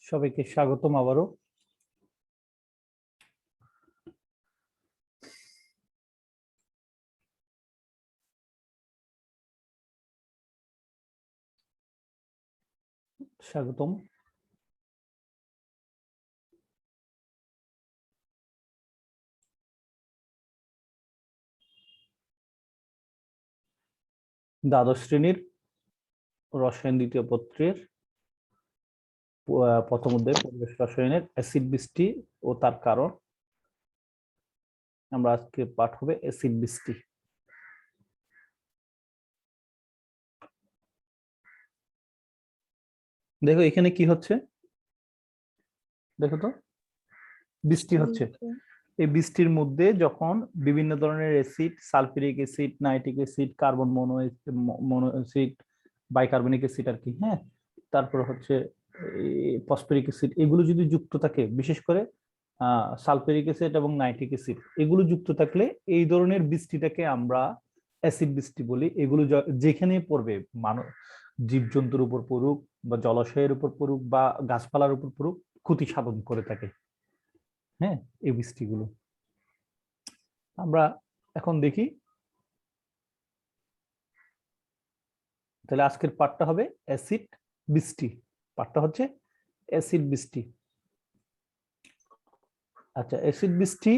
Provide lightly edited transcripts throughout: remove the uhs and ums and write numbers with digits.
সবাইকে স্বাগতম আবারও। স্বাগতম। দ্বাদশ শ্রেণীর রসায়ন দ্বিতীয় পত্রের প্রথম অধ্যায় পরিবেশ রসায়নের অ্যাসিড বৃষ্টি ও তার কারণ। আমরা আজকে পাঠ হবে অ্যাসিড বৃষ্টি। দেখো এখানে কি হচ্ছে, দেখো তো বৃষ্টি হচ্ছে। এই বৃষ্টির মধ্যে যখন বিভিন্ন ধরনের acid, sulphuric acid, nitric acid, carbon mono acid, bicarbonic acid আর কি, হ্যাঁ, তারপর হচ্ছে ফসফরিক অ্যাসিড, এগুলো যদি যুক্ত থাকে, বিশেষ করে সালফিউরিক অ্যাসিড এবং নাইট্রিক অ্যাসিড এগুলো যুক্ত থাকলে এই ধরনের বৃষ্টিটাকে আমরা অ্যাসিড বৃষ্টি বলি। এগুলো যেখানে পড়বে, মানুষ জীবজন্তুর উপর পড়ুক বা জলাশয়ের উপর পড়ুক বা গাছপালার উপর পড়ুক, ক্ষতি সাধন করে থাকে, হ্যাঁ, এই বৃষ্টিগুলো। আমরা এখন দেখি, তাহলে আজকের পাঠটা হবে অ্যাসিড বৃষ্টি। পাঠটা হচ্ছে অ্যাসিড বৃষ্টি। আচ্ছা, অ্যাসিড বৃষ্টি,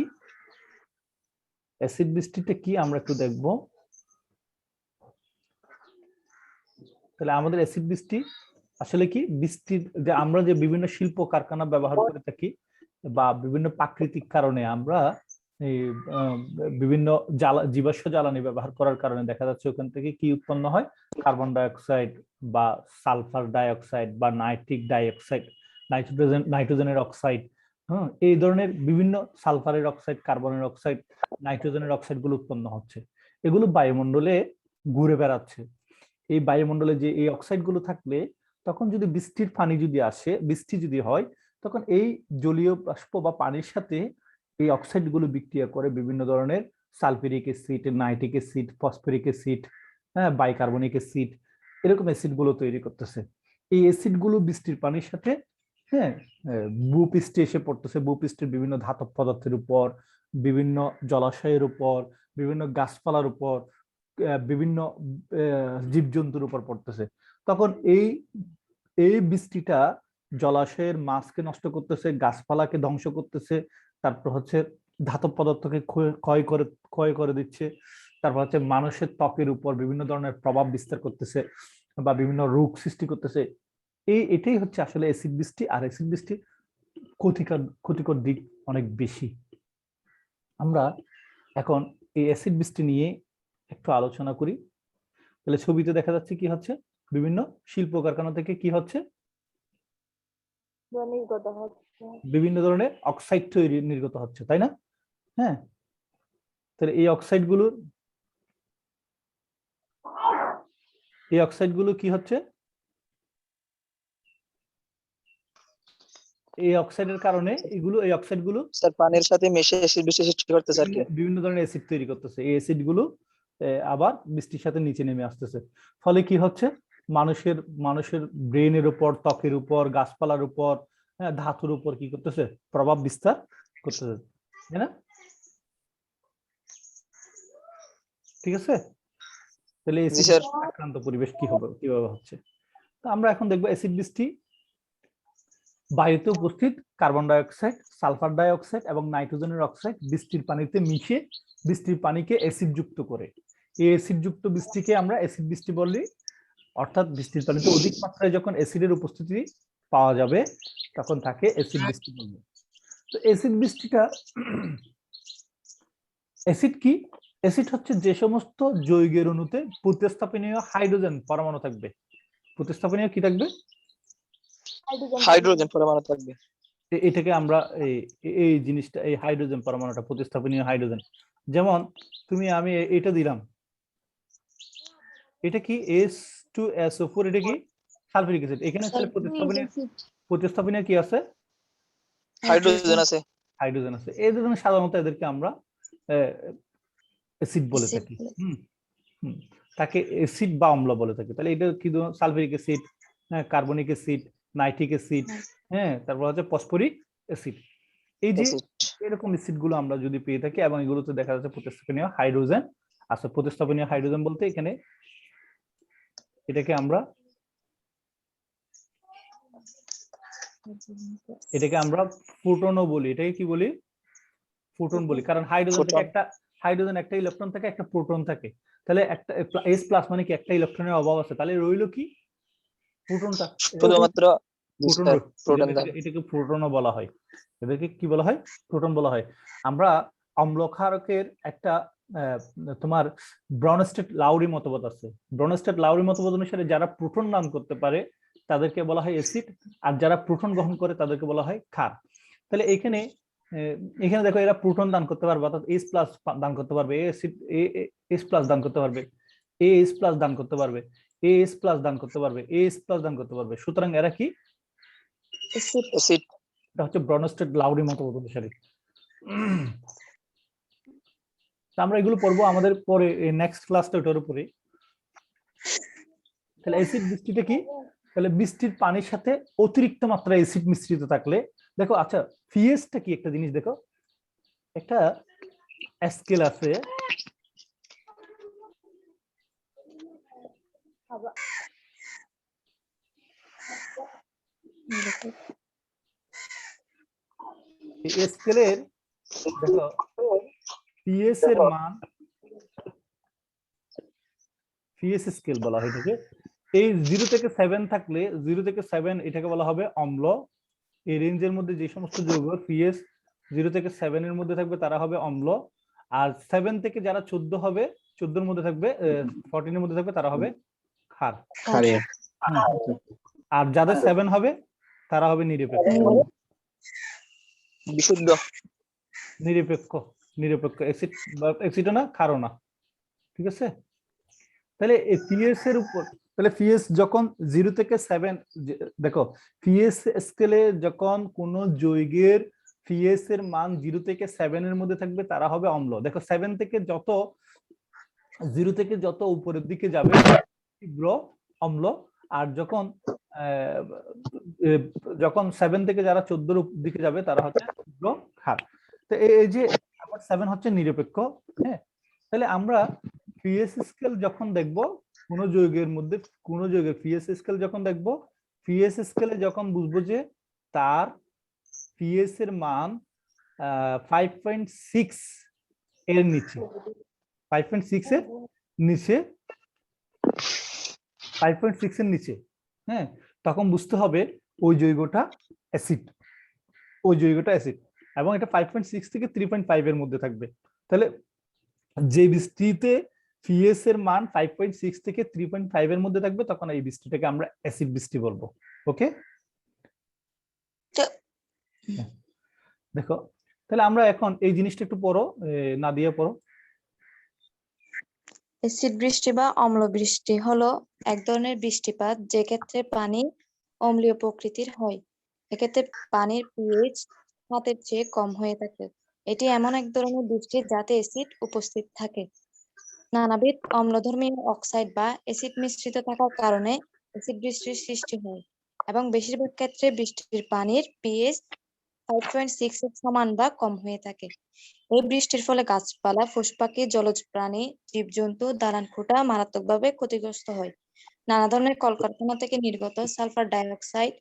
অ্যাসিড বৃষ্টিটা কি আমরা একটু দেখব। তাহলে আমাদের অ্যাসিড বৃষ্টি আসলে কি? বৃষ্টির যে আমরা যে বিভিন্ন শিল্প কারখানা ব্যবহার করে থাকি বা বিভিন্ন প্রাকৃতিক কারণে আমরা বিভিন্ন জীবাশ্ম জ্বালানি ব্যবহার করার কারণে দেখা যাচ্ছে ওখান থেকে কি উৎপন্ন হয়? কার্বন ডাইঅক্সাইড বা সালফার ডাইঅক্সাইড বা নাইট্রিক ডাইঅক্সাইড, নাইট্রোজেনের অক্সাইড, হ্যাঁ, এই ধরনের বিভিন্ন সালফারের অক্সাইড, কার্বনের অক্সাইড, নাইট্রোজেনের অক্সাইড গুলো উৎপন্ন হচ্ছে। এগুলো বায়ুমণ্ডলে ঘুরে বেড়াচ্ছে। এই বায়ুমণ্ডলে যে এই অক্সাইড গুলো থাকলে তখন যদি বৃষ্টির পানি যদি আসে, বৃষ্টি যদি হয়, তখন এই জলীয় বাষ্প বা পানির সাথে এই অক্সাইড গুলো বিক্রিয়া করে বিভিন্ন ধরনের sulphuric acid, nitric acid, phosphoric acid, হ্যাঁ, বাইকার্বনিক অ্যাসিড, এরকম অ্যাসিড গুলো তৈরি করতেছে। এই অ্যাসিড গুলো বৃষ্টির পানির সাথে, হ্যাঁ, ভূপৃষ্ঠে এসে পড়তেছে। ভূপৃষ্ঠের বিভিন্ন ধাতব পদার্থের উপর, বিভিন্ন জলাশয়ের উপর, বিভিন্ন গাছপালার উপর, বিভিন্ন জীবজন্তুর উপর পড়তেছে। তখন এই এই বৃষ্টিটা জলাশয়ের মাছকে নষ্ট করতেছে, গাছপালাকে ধ্বংস করতেছে, তারপর হচ্ছে ধাতব পদার্থকে ক্ষয় করে দিচ্ছে, তারপর হচ্ছে মানুষের ত্বকের উপর বিভিন্ন ধরনের প্রভাব বিস্তার করতেছে বা বিভিন্ন রোগ সৃষ্টি করতেছে। এটাই হচ্ছে আসলে অ্যাসিড বৃষ্টি। আর অ্যাসিড বৃষ্টির ক্ষতিকর দিক অনেক বেশি। আমরা এখন এই অ্যাসিড বৃষ্টি নিয়ে একটু আলোচনা করি। তাহলে ছবিতে দেখা যাচ্ছে কি হচ্ছে, বিভিন্ন শিল্প কারখানা থেকে কি হচ্ছে, বিভিন্ন ধরনের অক্সাইড তৈরি নির্গত হচ্ছে, তাই না? হ্যাঁ, তাহলে এই অক্সাইড গুলো কি হচ্ছে? এই অক্সাইডের কারণে এই অক্সাইড গুলো স্যার পানির সাথে মিশে অ্যাসিড বৃষ্টি সৃষ্টি করতেছে আর কি, বিভিন্ন ধরনের অ্যাসিড তৈরি করতেছে। এই অ্যাসিড গুলো আবার বৃষ্টির সাথে নিচে নেমে আসতেছে। ফলে কি হচ্ছে? মানুষের ব্রেনের উপর, ত্বকের উপর, গাছপালার উপর, ধাতুর উপর কি করতেছে? প্রভাব বিস্তার করতেছে, তাই না? ঠিক আছে। তাহলে অ্যাসিড আক্রান্ত পরিবেশ কিভাবে হচ্ছে? তো আমরা এখন দেখবো অ্যাসিড বৃষ্টি বায়ুতে উপস্থিত কার্বন ডাইঅক্সাইড, সালফার ডাইঅক্সাইড এবং নাইট্রোজেনের অক্সাইড বৃষ্টির পানিতে মিশে বৃষ্টির পানিকে অ্যাসিড যুক্ত করে। এই অ্যাসিড যুক্ত বৃষ্টিকে আমরা অ্যাসিড বৃষ্টি বলি। অর্থাৎ বৃষ্টির পানিতে অধিক মাত্রায় যখন অ্যাসিডের উপস্থিতি পাওয়া যাবে তখন তাকে অ্যাসিড বৃষ্টি বলবে। তো অ্যাসিড বৃষ্টিটা, অ্যাসিড কি? অ্যাসিড হচ্ছে যে সমস্ত যৌগের অণুতে প্রতিস্থাপনীয় হাইড্রোজেন পরমাণু থাকবে। প্রতিস্থাপনীয় কি থাকবে? হাইড্রোজেন পরমাণু থাকবে। এটাকে আমরা এই জিনিসটা, এই হাইড্রোজেন পরমাণুটা প্রতিস্থাপনীয় হাইড্রোজেন। যেমন আমি এটা দিলাম, এটা কি H2SO4, এটা কি সালফিউরিক অ্যাসিড। এখানে আসলে প্রতিস্থাপনীয় কি আছে? হাইড্রোজেন আছে। হাইড্রোজেন আছে। এই জন্য সাধারণত এদেরকে আমরা অ্যাসিড বলে থাকি। তাকে অ্যাসিড বা অম্ল বলে থাকি। তাহলে এটা কি? Sulphuric acid, carbonic acid, nitric acid, হ্যাঁ, তারপর হচ্ছে ফসফরিক অ্যাসিড। এই যে অ্যাসিড। এরকম অ্যাসিড গুলো আমরা যদি পেয়ে থাকি এবং এগুলোতে দেখা যাচ্ছে প্রতিস্থাপনীয় হাইড্রোজেন আছে। প্রতিস্থাপনীয় হাইড্রোজেন বলতে এখানে এটাকে আমরা প্রোটনও বলি। এটাকে কি বলি? প্রোটন বলি, কারণ হাইড্রোজেন থেকে একটা ইলেকট্রন থাকে, একটা প্রোটন থাকে। তাহলে একটা এস প্লাস মানে কি একটা ইলেকট্রনের অভাব আছে, তাহলে রইলো কি? প্রোটনটা। শুধুমাত্র প্রোটন, প্রোটন থাকে। এটাকে প্রোটনও বলা হয়। এদেরকে কি বলা হয়? প্রোটন বলা হয়। আমরা অম্লক্ষারকের একটা তোমার ব্রনস্টেড লাউরি মতবাদ আছে। ব্রনস্টেড লাউরি মতবাদ অনুসারে যারা প্রোটন দান করতে পারে তাদেরকে বলা হয় অ্যাসিড, আর যারা প্রোটন গ্রহণ করে তাদেরকে বলা হয় ক্ষার। তাহলে এখানে দেখো এরা প্রোটন দান করতে পারবে, অর্থাৎ এস প্লাস দান করতে পারবে, এস প্লাস দান করতে পারবে, এস প্লাস দান করতে পারবে, এস প্লাস দান করতে পারবে, এস প্লাস দান করতে পারবে। সুতরাং এরা কি? অ্যাসিড। এটা হচ্ছে ব্রনস্টেড লাউরি মতবাদ অনুসারে। আমরা এগুলো পড়বো আমাদের পরে নেক্সট ক্লাসটা ওটার উপরে। তাহলে অ্যাসিড বৃষ্টিটা কি? তাহলে বৃষ্টির পানির সাথে অতিরিক্ত মাত্রায় অ্যাসিড মিশ্রিত থাকলে, দেখো আচ্ছা পিএইচটা কি একটা জিনিস দেখো, একটা স্কেল আছে, এই স্কেলের দেখো পিএইচ এর মান, পিএইচ স্কেল বলা হয় এটাকে। এই 0 থেকে 7 থাকলে, 0 থেকে 7 এটাকে বলা হবে অম্ল। এই রেঞ্জের মধ্যে যে সমস্ত যৌগ পিএইচ 0 থেকে 7 এর মধ্যে থাকবে তারা হবে অম্ল। আর 7 থেকে যারা 14 হবে, 14 এর মধ্যে থাকবে, 14 এর মধ্যে থাকবে তারা হবে ক্ষার। আর যাদের 7 হবে তারা হবে নিরপেক্ষ। বিশুদ্ধ। নিরপেক্ষ, নিরপেক্ষ অ্যাসিড বা অ্যাসিডও না, ক্ষারও না। ঠিক আছে? তাহলে এই পিএইচ এর উপর, তাহলে পিএইচ যখন 0 থেকে 7, দেখো পিএইচ স্কেলে যখন কোন যৌগের পিএইচ এর মান 0 থেকে 7 এর মধ্যে থাকবে তারা হবে অম্ল। দেখো 7 থেকে যত 0 থেকে যত উপরের দিকে যাবে তীব্র অম্ল, আর যখন যখন 7 থেকে যারা 14 এর দিকে যাবে তারা হচ্ছে তীব্র ক্ষার। তো এই যে আবার 7 হচ্ছে নিরপেক্ষ। হ্যাঁ, তাহলে আমরা পিএইচ স্কেল যখন দেখব কোন যৌগের মধ্যে, কোন যৌগের পিএইচ স্কেল যখন দেখব, পিএইচ স্কেলে যখন বুঝবো যে তার পিএইচ এর মান 5.6 এর নিচে, 5.6 এর নিচে, 5.6 এর নিচে, হ্যাঁ, তখন বুঝতে হবে ওই যৌগটা অ্যাসিড, ওই যৌগটা অ্যাসিড। এবং এটা 5.6 থেকে 3.5 এর মধ্যে থাকবে। তাহলে যে বৃষ্টিতে পিএইচ এর মান 5.6 থেকে 3.5 এর মধ্যে থাকবে তখন এই বৃষ্টিটাকে আমরা অ্যাসিড বৃষ্টি বলবো। ওকে, দেখো তাহলে আমরা এখন এই জিনিসটা একটু পড়ো, নাদিয়া পড়ো। অ্যাসিড বৃষ্টি বা অম্ল বৃষ্টি হলো এক ধরনের বৃষ্টিপাত যে ক্ষেত্রে পানি অম্লীয় প্রকৃতির হয়। এক্ষেত্রে পানির পিএইচ 7 এর চেয়ে কম হয়ে থাকে। এটি এমন এক ধরনের বৃষ্টি যাতে অ্যাসিড উপস্থিত থাকে। নানাবিধ অম্লধর্মী অক্সাইড বা অ্যাসিড মিশ্রিত থাকার কারণে অ্যাসিড বৃষ্টির সৃষ্টি হয় এবং বেশিরভাগ ক্ষেত্রে বৃষ্টির পানির পিএইচ 5.6 এর সমান বা কম হয়ে থাকে। এই বৃষ্টির ফলে গাছপালা, পশুপাখি, জলজ প্রাণী, জীবজন্তু, দালান কোঠা মারাত্মকভাবে ক্ষতিগ্রস্ত হয়। নানা ধরনের কলকারখানা থেকে নির্গত sulphur dioxide,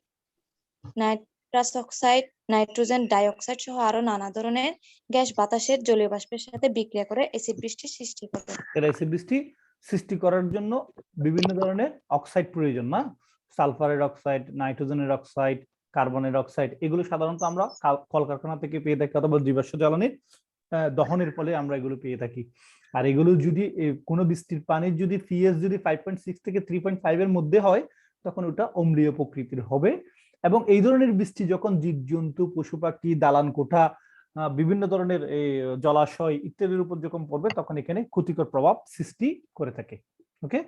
nitrous oxide, nitrogen dioxide সহ আরো নানা ধরনের গ্যাস বাতাসের জলীয় বাষ্পের সাথে বিক্রিয়া করে অ্যাসিড বৃষ্টির সৃষ্টি করে। অ্যাসিড বৃষ্টি সৃষ্টি করার জন্য বিভিন্ন ধরনের অক্সাইড প্রয়োজন, না? সালফারের অক্সাইড, নাইট্রোজেনের অক্সাইড, কার্বনের অক্সাইড, এগুলো সাধারণত আমরা কলকারখানা থেকে পেয়ে থাকি অথবা জীবাশ্ম জ্বালানির দহনের ফলে আমরা এগুলো পেয়ে থাকি। আর এগুলো যদি কোনো বৃষ্টির পানির যদি পিএইচ যদি 5.6 থেকে 3.5 এর মধ্যে হয় তখন ওটা অম্লীয় প্রকৃতির হবে। এবং এই ধরনের বৃষ্টি যখন জীবজন্তু, পশু পাখি, দালান কোঠা, বিভিন্ন ধরনের জলাশয় ইত্যাদির উপর যখন পড়বে তখন এখানে ক্ষতিকর প্রভাব সৃষ্টি করে থাকে। ওকে,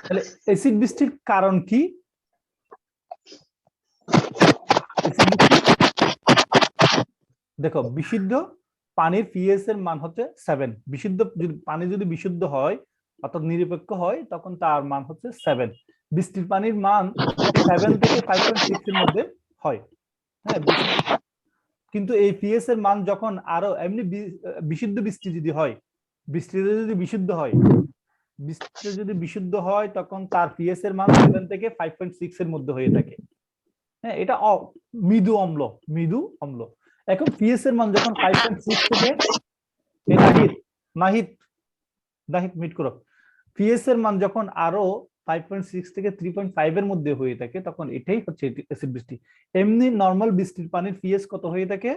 তাহলে অ্যাসিড বৃষ্টির কারণ কি? দেখো বিশুদ্ধ পানির পিএইচ এর মান হচ্ছে 7। বিশুদ্ধ পানি যদি বিশুদ্ধ হয় অর্থাৎ নিরপেক্ষ হয় তখন তার মান হচ্ছে 7। বৃষ্টির পানির মান 7 থেকে 5.6 এর মধ্যে হয়। হ্যাঁ, কিন্তু এই পিএস এর মান যখন আরো এমনি বিশুদ্ধ বৃষ্টি যদি হয়, বৃষ্টিটা যদি বিশুদ্ধ হয়, বৃষ্টিটা যদি বিশুদ্ধ হয় তখন তার পিএস এর মান 7 থেকে 5.6 এর মধ্যে হয়ে থাকে। হ্যাঁ, এটা মৃদু অম্ল, মৃদু অম্ল। এখন পিএস এর মান যখন 5.6 থেকে নাহিদ নাহিদ নাহিদ মিট করো, পিএস এর মান যখন আরো 5.6 থেকে 3.5 এর মধ্যে হয়ে থাকে তখন এটাই হচ্ছে অ্যাসিড বৃষ্টি। এমনি নরমাল বৃষ্টির পানির পিএস কত হয়ে থাকে?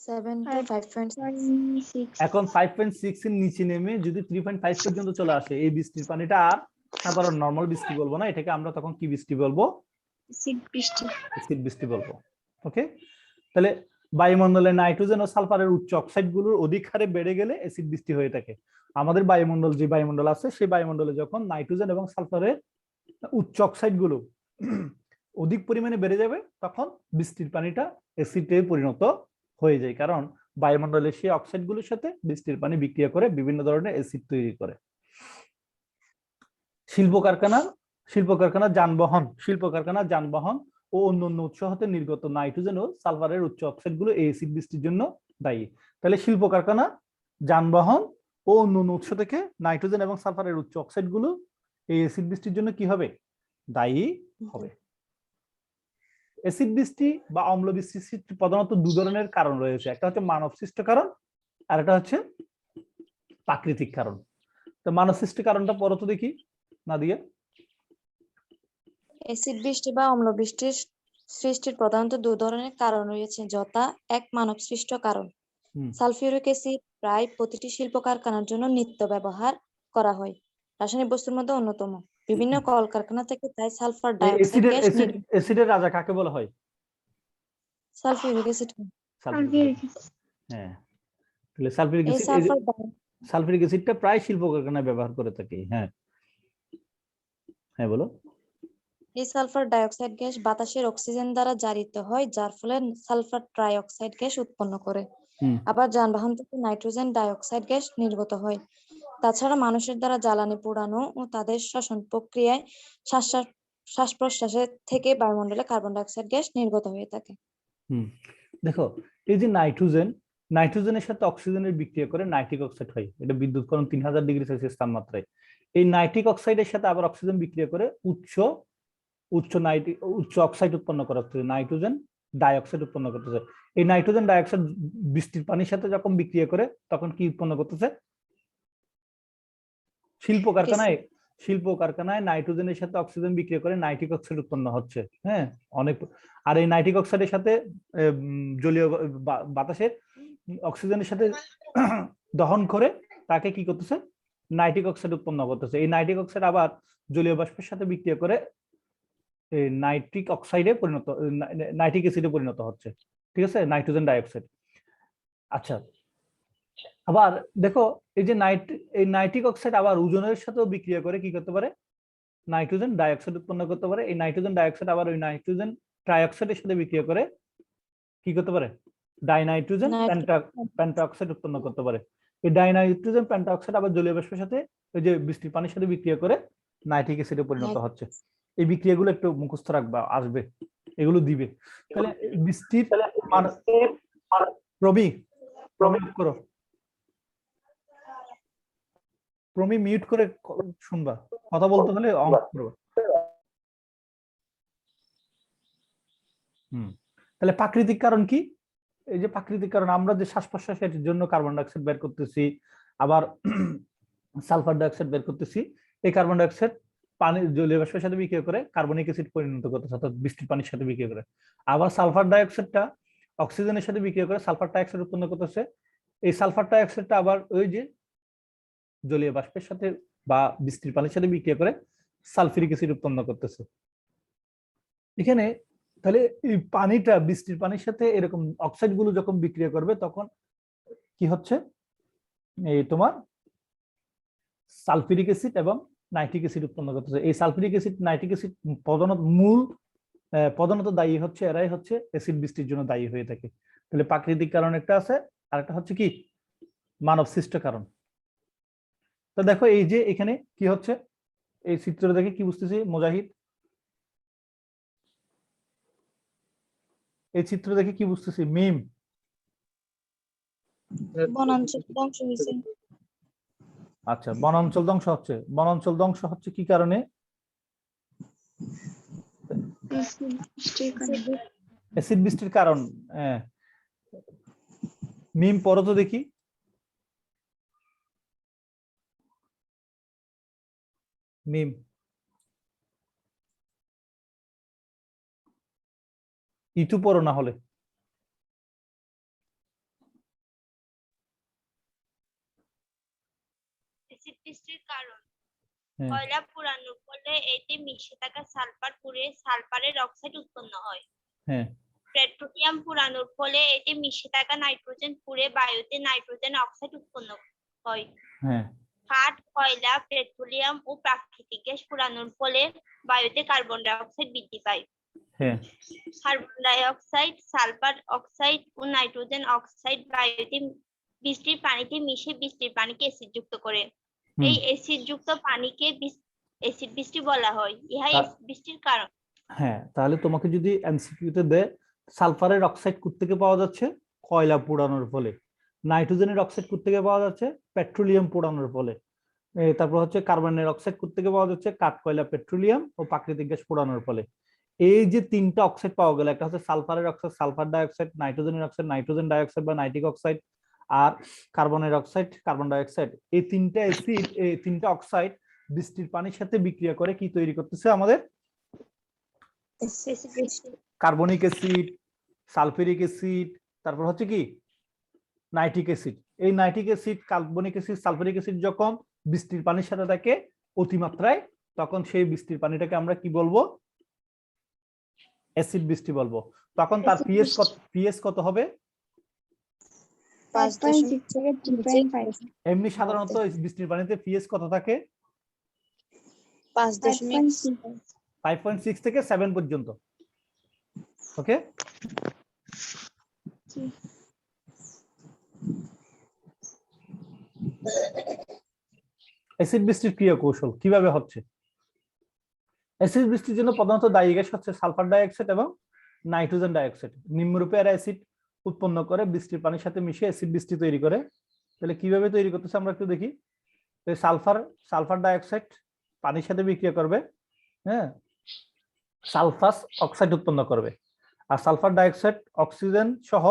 7 to 5.6 এখন 5.6 এর নিচে নেমে যদি 3.5 পর্যন্ত চলে আসে, এই বৃষ্টির পানিটা আর আবার নরমাল বৃষ্টি বলবো না, এটাকে আমরা তখন কি বৃষ্টি বলবো? অ্যাসিড বৃষ্টি। অ্যাসিড বৃষ্টি বলবো। ওকে, তাহলে বায়ুমণ্ডলে নাইট্রোজেন ও সালফারের উচ্চ অক্সাইড গুলোর অধিক হারে বেড়ে গেলে অ্যাসিড বৃষ্টি হয়ে থাকে। আমাদের বায়ুমণ্ডল, যে বায়ুমণ্ডল আছে সেই বায়ুমণ্ডলে যখন নাইট্রোজেন এবং সালফারের উচ্চ অক্সাইড গুলো অধিক পরিমাণে বেড়ে যাবে তখন বৃষ্টির পানিটা অ্যাসিডে পরিণত হয়ে যায়, কারণ বায়ুমণ্ডলের সেই অক্সাইড গুলোর সাথে বৃষ্টির পানি বিক্রিয়া করে বিভিন্ন ধরনের অ্যাসিড তৈরি করে। শিল্প কারখানা, যানবাহন ও অন্যান্য উৎস হতে নির্গত নাইট্রোজেন ও সালফারের উচ্চ অক্সাইড গুলো এই অ্যাসিড বৃষ্টির জন্য দায়ী। তাহলে শিল্প কারখানা, যানবাহন ও অন্যান্য উৎস থেকে নাইট্রোজেন এবং সালফারের উচ্চ অক্সাইড গুলো এই অ্যাসিড বৃষ্টির জন্য কি হবে? দায়ী হবে। অ্যাসিড বৃষ্টি বা অম্ল বৃষ্টি সৃষ্টির প্রধানত দুই ধরনের কারণ রয়েছে, একটা হচ্ছে মানব সৃষ্ট কারণ আর একটা হচ্ছে প্রাকৃতিক কারণ। তো মানব সৃষ্ট কারণটা পরে তো দেখি না দিয়ে। অ্যাসিড বৃষ্টি বা অম্ল বৃষ্টির সৃষ্টির প্রধানত দুই ধরনের কারণ রয়েছে, যথা: এক, মানব সৃষ্ট কারণ। সালফিউরিক অ্যাসিড প্রায় প্রতিটি শিল্প কারখানার জন্য নিত্য ব্যবহার করা হয়, রাসায়নিক বস্তুর মধ্যে অন্যতম। বিভিন্ন কলকারখানা থেকে তাই সালফার ডাইঅক্সাইড গ্যাস অ্যাসিডের রাজা কাকে বলা হয়? Sulphuric acid. হ্যাঁ, তাহলে সালফিউরিক অ্যাসিডটা প্রায় শিল্প কারখানায় ব্যবহার করে থাকে। হ্যাঁ হ্যাঁ বলো। এই সালফার ডাইঅক্সাইড গ্যাস বাতাসের অক্সিজেন দ্বারা জারিত হয়, যার ফলে সালফার ট্রাইঅক্সাইড গ্যাস উৎপন্ন করে। আবার যানবাহন থেকে নাইট্রোজেন ডাইঅক্সাইড গ্যাস নির্গত হয়। তাছাড়া মানুষের দ্বারা জ্বালানি পোড়ানো ও তাদের শ্বসন প্রক্রিয়ায় শ্বাস প্রশ্বাসের থেকে বায়ুমণ্ডলে কার্বন ডাইঅক্সাইড গ্যাস নির্গত হয়ে থাকে। দেখো, এই যে নাইট্রোজেনের সাথে অক্সিজেনের বিক্রিয়া করে নাইট্রিক অক্সাইড হয়, এটা বিদ্যুৎকরণ 3000 ডিগ্রি সেলসিয়াস তাপমাত্রায়। এই নাইট্রিক অক্সাইডের সাথে আবার অক্সিজেন বিক্রিয়া করে উচ্চ অক্সাইড উৎপন্ন করা হচ্ছে, নাইট্রোজেন ডাইঅক্সাইড উৎপন্ন করতেছে। এই নাইট্রোজেন ডাইঅক্সাইড বৃষ্টির পানির সাথে যখন বিক্রিয়া করে তখন কি উৎপন্ন করতেছে? শিল্প কারখানায় নাইট্রোজেনের সাথে অক্সিজেন বিক্রিয়া করে নাইট্রিক অক্সাইড উৎপন্ন হচ্ছে। হ্যাঁ, অনেক। আর এই নাইট্রিক অক্সাইডের সাথে জলীয় বাতাসের অক্সিজেনের সাথে দহন করে তাকে কি করতেছে? নাইট্রিক অক্সাইড উৎপন্ন করতেছে। এই নাইট্রিক অক্সাইড আবার জলীয় বাষ্পের সাথে বিক্রিয়া করে নাইট্রিক অ্যাসিডে পরিণত হচ্ছে। ঠিক আছে, নাইট্রোজেন ডাইঅক্সাইড। আচ্ছা, আবার দেখো, এই যে নাইট্রিক অক্সাইড আবার ওজনের সাথেও বিক্রিয়া করে কি করতে পারে? নাইট্রোজেন ডাইঅক্সাইড উৎপন্ন করতে পারে। এই নাইট্রোজেন ডাইঅক্সাইড আবার ওই নাইট্রোজেন ট্রাইঅক্সাইডের সাথে বিক্রিয়া করে কি করতে পারে? ডাইনাইট্রোজেন পেন্টাঅক্সাইড উৎপন্ন করতে পারে। এই ডাইনাইট্রোজেন পেন্টাঅক্সাইড আবার জলীয় বাষ্পের সাথে ওই যে বৃষ্টির পানির সাথে বিক্রিয়া করে নাইট্রিক অ্যাসিডে পরিণত হচ্ছে। এই বিক্রিয়াগুলো একটু মুখস্থ রাখবা, আসবে, এগুলো দিবে। তাহলে বৃষ্টির প্রমি মিউট করে শুনবা, কথা বলতে হলে অঙ্ক করবা। তাহলে প্রাকৃতিক কারণ কি? এই যে প্রাকৃতিক কারণ, আমরা যে শ্বাস প্রশ্বাসের জন্য কার্বন ডাইঅক্সাইড বের করতেছি, আবার সালফার ডাইঅক্সাইড বের করতেছি, এই কার্বন ডাইঅক্সাইড পানি জলীয় বাষ্পের সাথে বিক্রিয়া করে কার্বনিক অ্যাসিড পরিণত করতেছে, অর্থাৎ বৃষ্টির পানির সাথে বিক্রিয়া করে। আবার সালফার ডাইঅক্সাইডটা অক্সিজেনের সাথে বিক্রিয়া করে সালফার ডাইঅক্সাইড উৎপন্ন করতেছে। এই সালফার ডাইঅক্সাইডটা আবার ওই যে জলীয় বাষ্পের সাথে বা বৃষ্টির পানির সাথে বিক্রিয়া করে সালফিউরিক অ্যাসিড উৎপন্ন করতেছে। এখানে তাহলে এই পানিটা বৃষ্টির পানির সাথে এরকম অক্সাইড গুলো যখন বিক্রিয়া করবে তখন কি হচ্ছে? এই তোমার সালফিউরিক অ্যাসিড এবং নাইট্রিক অ্যাসিড উৎপন্ন করতেছে। এই সালফিউরিক অ্যাসিড, নাইট্রিক অ্যাসিড প্রধানত দায়ী হচ্ছে, এরাই হচ্ছে অ্যাসিড বৃষ্টির জন্য দায়ী হয়ে থাকে। তাহলে প্রাকৃতিক কারণ একটা আছে, আর একটা হচ্ছে কি? মানব সৃষ্ট কারণ। তো দেখো, এই যে এখানে কি হচ্ছে? এই চিত্র দেখে কি বুঝতেছি মুজাহিদ? এই চিত্র দেখে কি বুঝতেছি? মিম বনাঞ্চল ধ্বংস হয়েছে। আচ্ছা, বনাঞ্চল ধ্বংস হচ্ছে। বনাঞ্চল ধ্বংস হচ্ছে কি কারণে? অ্যাসিড বৃষ্টির কারণ। হ্যাঁ, মিম পড়ো তো দেখি। মিম ইটু পড়ো না হলে। অ্যাসিড বৃষ্টির কারণ হ্যাঁ কয়লা পোড়ানোর ফলে এতে মিশে থাকা সালফার পুড়ে সালফারের অক্সাইড উৎপন্ন হয়। হ্যাঁ পেট্রোলিয়াম পোড়ানোর ফলে এতে মিশে থাকা নাইট্রোজেন পুড়ে বায়ুতে নাইট্রোজেন অক্সাইড উৎপন্ন হয়। হ্যাঁ কাঠ, কয়লা, পেট্রোলিয়াম ও প্রাকৃতিক গ্যাস পোড়ানোর ফলে বায়ুতে কার্বন ডাই অক্সাইড বৃদ্ধি পায়। হ্যাঁ carbon die oxide, sulphur oxide ও নাইট্রোজেন অক্সাইড বায়ুতে বৃষ্টির পানিতে মিশে বৃষ্টির পানিকে অ্যাসিড যুক্ত করে। এই অ্যাসিড যুক্ত পানিকে অ্যাসিড বৃষ্টি বলা হয়। ইহাই অ্যাসিড বৃষ্টির কারণ। হ্যাঁ, তাহলে তোমাকে যদি এমসিকিউতে দেয় সালফারের অক্সাইড কোত্থেকে পাওয়া যাচ্ছে? কয়লা পোড়ানোর ফলে। নাইট্রোজেনের অক্সাইড কোত্থেকে পাওয়া যাচ্ছে? পেট্রোলিয়াম পোড়ানোর ফলে। তারপর হচ্ছে কার্বনের অক্সাইড কোত্থেকে পাওয়া যাচ্ছে? কাঠ, কয়লা, পেট্রোলিয়াম ও প্রাকৃতিক গ্যাস পোড়ানোর ফলে। এই যে তিনটা অক্সাইড পাওয়া গেল, একটা হচ্ছে সালফারের অক্সাইড, সালফার ডাইঅক্সাইড, নাইট্রোজেনের অক্সাইড, নাইট্রোজেন ডাইঅক্সাইড বা নাইট্রিক অক্সাইড, আর কার্বনের অক্সাইড, কার্বন ডাইঅক্সাইড। এই তিনটা অ্যাসিড, এই তিনটা অক্সাইড বৃষ্টির পানির সাথে বিক্রিয়া করে কি তৈরি করতেছে আমাদের? কার্বনিক অ্যাসিড, সালফিউরিক অ্যাসিড, তারপর হচ্ছে কি নাইট্রিক অ্যাসিড। এই nitric acid, carbonic acid, sulphuric acid যখন বৃষ্টির পানির সাথে থাকে অতিমাত্রায়, তখন সেই বৃষ্টির পানিটাকে আমরা কি বলবো? অ্যাসিড বৃষ্টি বলবো। তখন তার পিএইচ কত হবে? 5.6 থেকে 3.5। এমনি সাধারণত বৃষ্টির পানিতে পিএইচ কত থাকে? 5.6 থেকে 7 পর্যন্ত। ওকে, অ্যাসিড বৃষ্টির ক্রিয়া কৌশল কিভাবে হচ্ছে? অ্যাসিড বৃষ্টির জন্য প্রধানত দায়ী গ্যাস হচ্ছে সালফার ডাইঅক্সাইড এবং নাইট্রোজেন ডাইঅক্সাইড। নিম্নরূপে এরা অ্যাসিড উৎপন্ন করে বৃষ্টির পানির সাথে মিশে অ্যাসিড বৃষ্টি তৈরি করে। তাহলে কিভাবে তৈরি করতেছে আমরা একটু দেখি। সালফার ডাইঅক্সাইড পানির সাথে বিক্রিয়া করবে, হ্যাঁ, সালফাস অক্সাইড উৎপন্ন করবে। আর সালফার ডাইঅক্সাইড অক্সিজেন সহ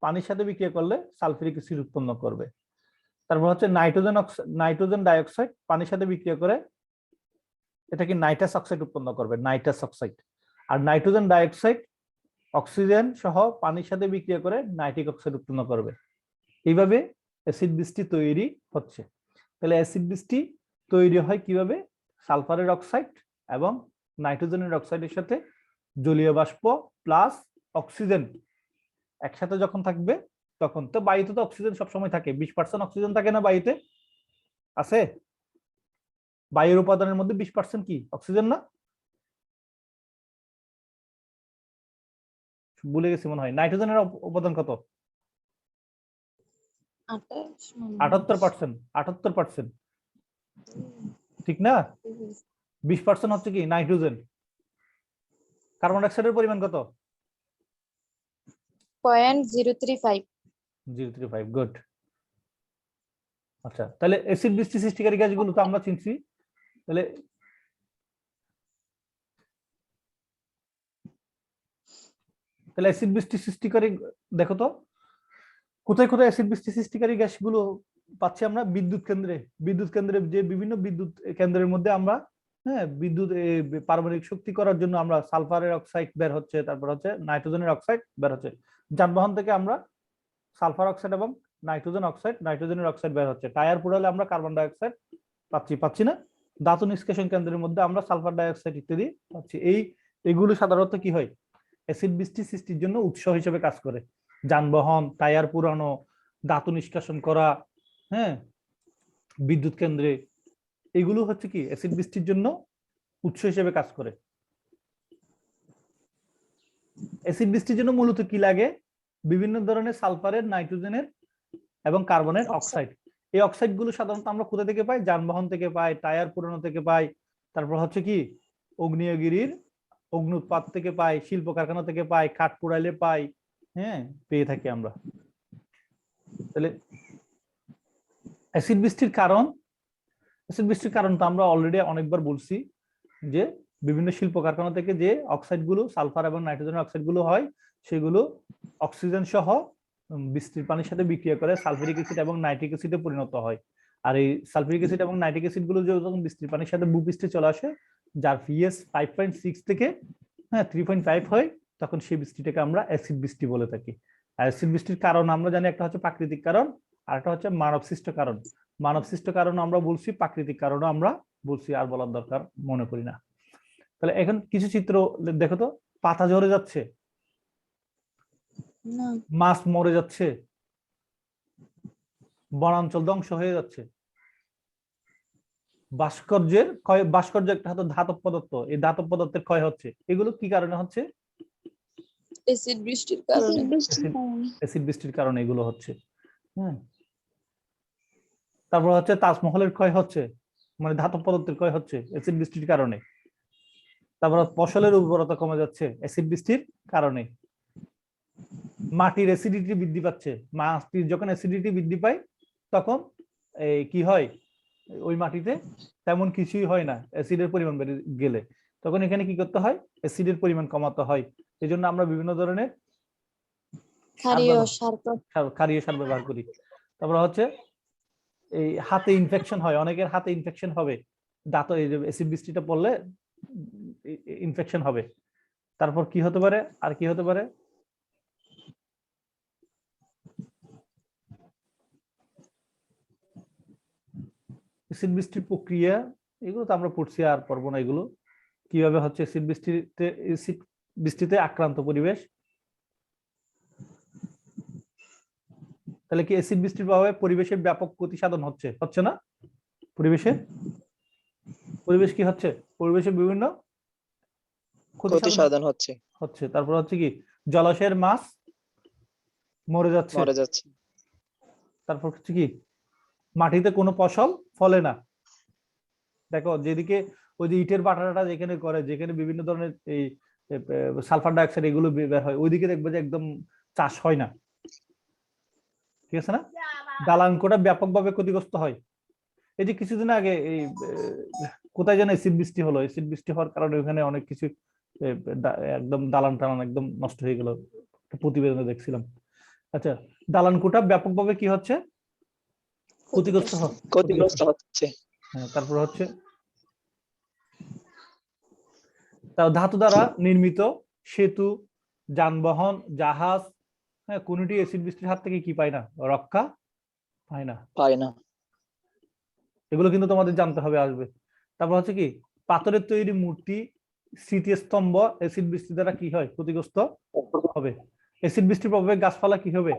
পানির সাথে বিক্রিয়া করলে সালফিউরিক অ্যাসিড উৎপন্ন করবে। তারপর হচ্ছে নাইট্রোজেন ডাইঅক্সাইড পানির সাথে বিক্রিয়া করে এটা কি নাইট্রাস অক্সাইড উৎপন্ন করবে, নাইট্রাস অক্সাইড। আর নাইট্রোজেন ডাইঅক্সাইড অক্সিজেন সহ পানির সাথে বিক্রিয়া করে নাইট্রিক অক্সাইড উৎপন্ন করবে। এইভাবে অ্যাসিড বৃষ্টি তৈরি হচ্ছে। তাহলে অ্যাসিড বৃষ্টি তৈরি হয় কিভাবে? সালফারের অক্সাইড এবং নাইট্রোজেনের অক্সাইডের সাথে জলীয় বাষ্প প্লাস অক্সিজেন একসাথে যখন থাকবে, তখন তো বায়ুতে তো অক্সিজেন সবসময় থাকে। 20% অক্সিজেন থাকে না বায়ুতে? আছে? বায়ুর উপাদানের মধ্যে 20% কি অক্সিজেন না? ভুলে গেছি মনে হয়। নাইট্রোজেনের উপাদান কত? 78%। ঠিক না? 20% হচ্ছে কি নাইট্রোজেন। কার্বন ডাইঅক্সাইডের পরিমাণ কত? 0.035। গুড। আচ্ছা, তাহলে অ্যাসিড বৃষ্টি সৃষ্টিকারী গ্যাসগুলো তো আমরা চিনছি। তাহলে অ্যাসিড বৃষ্টি সৃষ্টিকারী, দেখো তো কোথায় কোথায় অ্যাসিড বৃষ্টি সৃষ্টিকারী গ্যাসগুলো পাচ্ছি আমরা? বিদ্যুৎ কেন্দ্রে যে বিভিন্ন বিদ্যুৎ কেন্দ্রের মধ্যে আমরা, হ্যাঁ, বিদ্যুৎ পারমাণবিক শক্তি করার জন্য আমরা সালফারের অক্সাইড বের হচ্ছে, তারপর হচ্ছে নাইট্রোজেনের অক্সাইড বের হচ্ছে। যানবাহন থেকে আমরা সালফার অক্সাইড এবং নাইট্রোজেনের অক্সাইড বের হচ্ছে। টায়ার পোড়ালে আমরা কার্বন ডাইঅক্সাইড পাচ্ছি না? ধাতু নিষ্কাশন কেন্দ্রের মধ্যে আমরা সালফার ডাইঅক্সাইড ইত্যাদি পাচ্ছি। এইগুলো সাধারণত কি হয়? অ্যাসিড বৃষ্টি সৃষ্টির জন্য উৎস হিসেবে কাজ করে। যানবাহন, টায়ার পুরানো, ধাতু নিষ্কাশন করা, হ্যাঁ, বিদ্যুৎ কেন্দ্রে, এগুলো হচ্ছে কি অ্যাসিড বৃষ্টির জন্য উৎস হিসেবে কাজ করে। অ্যাসিড বৃষ্টির জন্য মূলত কি লাগে? বিভিন্ন ধরনের সালফারের, নাইট্রোজেনের এবং কার্বনের অক্সাইড। এই অক্সাইড গুলো সাধারণত আমরা কোথা থেকে পাই? যানবাহন থেকে পাই, টায়ার পুরানো থেকে পাই, তারপর হচ্ছে কি আগ্নেয়গিরির অগ্নুৎপাত থেকে পাই, শিল্প কারখানা থেকে পাই, কাঠ পোড়াইলে পাই, হ্যাঁ পেয়ে থাকি আমরা। তাহলে অ্যাসিড বৃষ্টির কারণ, অ্যাসিড বৃষ্টির কারণ তো আমরা অলরেডি অনেকবার বলছি যে বিভিন্ন শিল্প কারখানা থেকে যে অক্সাইড গুলো, সালফার এবং নাইট্রোজেন অক্সাইড গুলো হয়, সেগুলো অক্সিজেন সহ বৃষ্টির পানির সাথে বিক্রিয়া করে সালফিউরিক অ্যাসিড এবং নাইট্রিক অ্যাসিডে পরিণত হয়। আর এই সালফিউরিক অ্যাসিড এবং নাইট্রিক অ্যাসিড গুলো যখন বৃষ্টির পানির সাথে ভূপৃষ্ঠে চলে আসে, যার পিএইচ 5.6 থেকে 3.5 হয়, তখন সেই বৃষ্টিটাকে আমরা অ্যাসিড বৃষ্টি বলে থাকি। অ্যাসিড বৃষ্টির কারণ আমরা জানি একটা হচ্ছে প্রাকৃতিক কারণ, আর একটা হচ্ছে মানব সৃষ্ট কারণ। মানব সৃষ্ট কারণ আমরা বলছি, প্রাকৃতিক কারণও আমরা বলছি, আর বলার দরকার মনে করি না। তাহলে এখন কিছু চিত্র দেখো তো, পাতা ঝরে যাচ্ছে, মাছ মরে যাচ্ছে, বনাঞ্চল ধ্বংস হয়ে যাচ্ছে, ভাস্কর্য একটা হয়তো ধাতব পদার্থ, এই ধাতব পদার্থের ক্ষয় হচ্ছে, এগুলো কি কারণে হচ্ছে? অ্যাসিড বৃষ্টির কারণে। অ্যাসিড বৃষ্টির কারণে এগুলো হচ্ছে। হ্যাঁ, তারপর হচ্ছে তাজমহলের ক্ষয় হচ্ছে, মানে ধাতব পদার্থের ক্ষয় হচ্ছে অ্যাসিড বৃষ্টির কারণে। তারপর ফসলের উর্বরতা কমে যাচ্ছে অ্যাসিড বৃষ্টির কারণে। মাটির অ্যাসিডিটি বৃদ্ধি পাচ্ছে, মাটির যখন অ্যাসিডিটি বৃদ্ধি পায় তখন এই কি হয়, ওই মাটিতে তেমন কিছুই হয় না, অ্যাসিডের পরিমাণ বেড়ে গেলে তখন এখানে কি করতে হয়, অ্যাসিডের পরিমাণ কমাতে হয়। এই জন্য আমরা বিভিন্ন ধরনের ক্ষারীয় সার ব্যবহার করি। তারপর হচ্ছে এই হাতে ইনফেকশন হয়, অনেকের হাতে ইনফেকশন হবে, দাঁত এই যে অ্যাসিড বৃষ্টিটা পড়লে ইনফেকশন হবে। তারপর কি হতে পারে, আর কি হতে পারে, অ্যাসিড বৃষ্টির প্রক্রিয়া, এগুলো তো আমরা পড়ছি, আর পড়বো না এগুলো। কিভাবে হচ্ছে অ্যাসিড বৃষ্টিতে আক্রান্ত পরিবেশ। তাহলে কি অ্যাসিড বৃষ্টির প্রভাবে পরিবেশের ব্যাপক ক্ষতি সাধন হচ্ছে, হচ্ছে না? পরিবেশ কি হচ্ছে, পরিবেশের বিভিন্ন ক্ষতি সাধন হচ্ছে। তারপর হচ্ছে কি জলাশয়ের মাছ মরে যাচ্ছে। তারপর হচ্ছে কি মাটিতে কোনো ফসল ফলে না। দেখো যেদিকে ওই যে ইটের বাটাটা যেখানে করে, যেখানে বিভিন্ন ধরনের এই সালফার ডাইঅক্সাইড এগুলো বের হয়, ওইদিকে দেখবে যে একদম চাষ হয় না, ঠিক আছে না? দালানকোটা ব্যাপকভাবে ক্ষতিগ্রস্ত হয়। এই যে কিছুদিন আগে এই কোথায় যেন অ্যাসিড বৃষ্টি হলো, অ্যাসিড বৃষ্টি হওয়ার কারণে ওখানে অনেক কিছু একদম দালান টালান একদম নষ্ট হয়ে গেল, প্রতিবেদনে দেখছিলাম। আচ্ছা, দালানকোটা ব্যাপকভাবে কি হচ্ছে, ক্ষতিগ্রস্ত হচ্ছে। হ্যাঁ, তারপর হচ্ছে ধাতু দ্বারা নির্মিত সেতু, যানবাহন, জাহাজ, হ্যাঁ কোনটি অ্যাসিড বৃষ্টির হাত থেকে কি পায় না, রক্ষা পায় না। এগুলো কিন্তু তোমাদের জানতে হবে, আসবে। তারপর হচ্ছে কি পাথরের তৈরি মূর্তি, স্মৃতিস্তম্ভ অ্যাসিড বৃষ্টি দ্বারা কি হয়, ক্ষতিগ্রস্ত হবে। অ্যাসিড বৃষ্টির প্রভাবে গাছপালা কি হবে,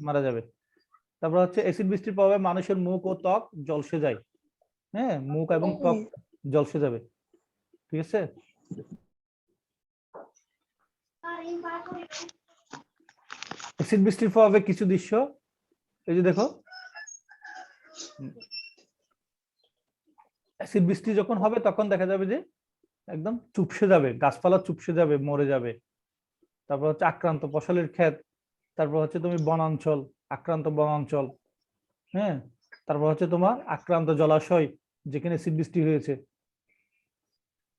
মারা যাবে। তারপর হচ্ছে অ্যাসিড বৃষ্টির প্রভাবে মানুষের মুখ ও ত্বক ঝলসে যায়। হ্যাঁ, মুখ এবং ত্বক ঝলসে যাবে, ঠিক আছে। অ্যাসিড বৃষ্টির প্রভাবে কিছু দৃশ্য, এই যে দেখো, অ্যাসিড বৃষ্টি যখন হবে তখন দেখা যাবে যে একদম চুপসে যাবে, গাছপালা চুপসে যাবে, মরে যাবে। তারপর হচ্ছে আক্রান্ত ফসলের ক্ষেত, তারপর হচ্ছে তুমি বনাঞ্চল, আক্রান্ত বনাঞ্চল, হ্যাঁ, তারপর হচ্ছে তোমার আক্রান্ত জলাশয় যেখানে অ্যাসিড বৃষ্টি হয়েছে।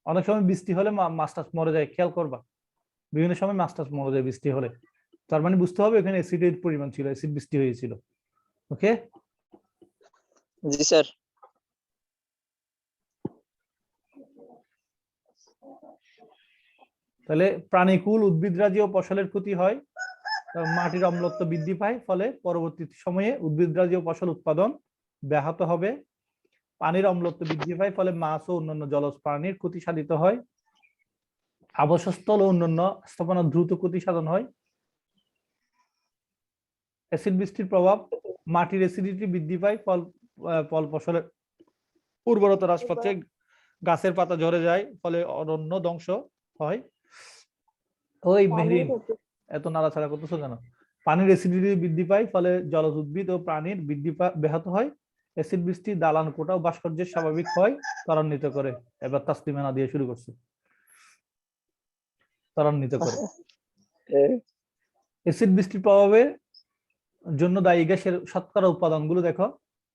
অনেক সময় বৃষ্টি হলে মাছ টাছ মরে যায়, খেয়াল করবা, বিভিন্ন সময় মাছ টাছ মরে যায় বৃষ্টি হলে, তার মানে বুঝতে হবে এখানে অ্যাসিডের পরিমাণ ছিল, অ্যাসিড বৃষ্টি হয়েছিল। ওকে, জি স্যার। তাহলে প্রাণীকুল, উদ্ভিদরাজি ও ফসলের ক্ষতি হয়, মাটির অম্লত্ব বৃদ্ধি পায়, ফলে পরবর্তী সময়ে উদ্ভিদরাজি ও ফসল উৎপাদন ব্যাহত হবে। পানির অম্লত্ব বৃদ্ধি পায়, ফলে মাছ ও অন্যান্য জলজ প্রাণীর ক্ষতি সাধিত হয়। আবাসস্থল ও অন্যান্য স্থাপনা দ্রুত ক্ষতি সাধন হয়। অ্যাসিড বৃষ্টির প্রভাব, মাটির অ্যাসিডিটি বৃদ্ধি পায়, ফল ফসলের উর্বরতা হ্রাস পাচ্ছে, গাছের পাতা ঝরে যায়, ফলে অরণ্য ধ্বংস হয়। ওই মেহরিন এত নাড়াচাড়া করতেছো কেন? পানির অ্যাসিডিটি বৃদ্ধি পায়, ফলে জলজ উদ্ভিদ ও প্রাণীর বৃদ্ধি ব্যাহত হয়। অ্যাসিড বৃষ্টি দালান কোটা ও ভাস্কর্যের স্বাভাবিক ক্ষয় ত্বরান্বিত করে। এবার তাসলিমা নাদিয়া শুরু করছে। ত্বরান্বিত করে। অ্যাসিড বৃষ্টির প্রভাবের জন্য দায়ী গ্যাসের শতকরা উপাদানগুলো দেখো,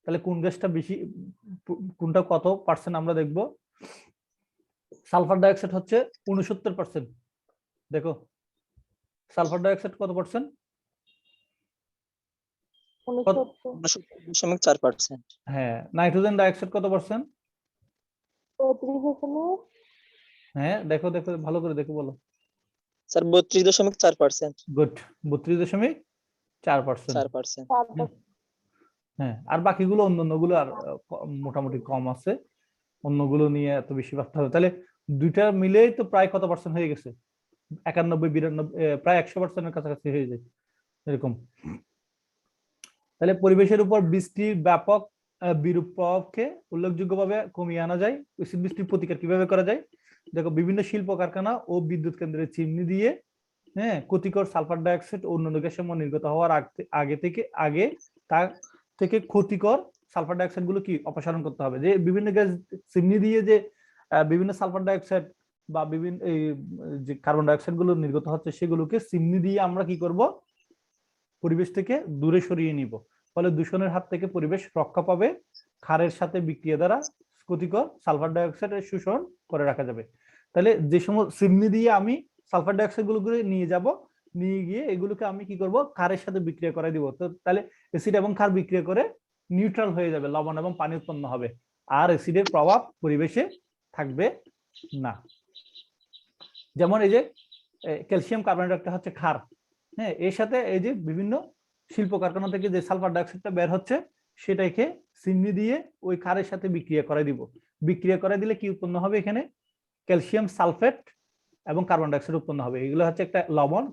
তাহলে কোন গ্যাসটা বেশি, কোনটা কত পার্সেন্ট আমরা দেখব। সালফার ডাইঅক্সাইড হচ্ছে 69%। দেখো সালফার ডাইঅক্সাইড কত পার্সেন্ট? 69.4%। হ্যাঁ, নাইট্রোজেন ডাইঅক্সাইড কত পার্সেন্ট? 33%। হ্যাঁ দেখো দেখো ভালো করে দেখো, বলো। স্যার 32.4%। গুড, 32.4%। হ্যাঁ, আর বাকিগুলো অন্যান্যগুলো আর মোটামুটি কম আছে, অন্যগুলো নিয়ে এত বেশি ভাবতে হবে। তাহলে দুইটা মিলেই তো প্রায় কত পার্সেন্ট হয়ে গেছে? 91-92, প্রায় 100%-এর কাছাকাছি হয়ে যায় এরকম। তাহলে পরিবেশের উপর বৃষ্টির ব্যাপক বিরূপ প্রভাবকে উল্লেখযোগ্যভাবে কমিয়ে আনা যায়। অ্যাসিড বৃষ্টির প্রতিকার কিভাবে করা যায়? দেখো, বিভিন্ন শিল্প কারখানা ও বিদ্যুৎ কেন্দ্রের চিমনি দিয়ে ক্ষতিকর সালফার ডাইঅক্সাইড ও অন্যান্য গ্যাসের নির্গত হওয়ার আগে তা থেকে ক্ষতিকর সালফার ডাইঅক্সাইড গুলো কি অপসারণ করতে হবে। যে বিভিন্ন গ্যাস চিমনি দিয়ে যে বিভিন্ন সালফার ডাইঅক্সাইড বা বিভিন্ন যে কার্বন ডাইঅক্সাইড গুলো নির্গত হচ্ছে, সেগুলোকে চিমনি দিয়ে আমরা কি করব? পরিবেশ থেকে দূরে সরিয়ে নিব। ফলে দূষণের হাত থেকে পরিবেশ রক্ষা পাবে। ক্ষারের সাথে বিক্রিয়া দ্বারা ক্ষতিকর সালফার ডাইঅক্সাইডের শোষণ করে রাখা যাবে। তাহলে যে সমস্ত চিমনি দিয়ে আমি সালফার ডাইঅক্সাইড গুলোকে নিয়ে যাব, নিয়ে গিয়ে এগুলোকে আমি কি করব? ক্ষারের সাথে বিক্রিয়া করে দিব। তো তাহলে অ্যাসিড এবং ক্ষার বিক্রিয়া করে নিউট্রাল হয়ে যাবে, লবণ এবং পানি উৎপন্ন হবে, আর অ্যাসিডের প্রভাব পরিবেশে থাকবে না। যেমন এই যে ক্যালসিয়াম কার্বনেট একটা হচ্ছে ক্ষার, হ্যাঁ, এর সাথে এই যে বিভিন্ন শিল্প কারখানা থেকে যে সালফার ডাইঅক্সাইডটা বের হচ্ছে, সেটাকে চিমনি দিয়ে ওই ক্ষারের সাথে বিক্রিয়া করে দিব। বিক্রিয়া করে দিলে কি উৎপন্ন হবে? এখানে ক্যালসিয়াম সালফেট এবং কার্বন ডাইঅক্সাইড উৎপন্ন হবে। এগুলো হচ্ছে একটা লবণ,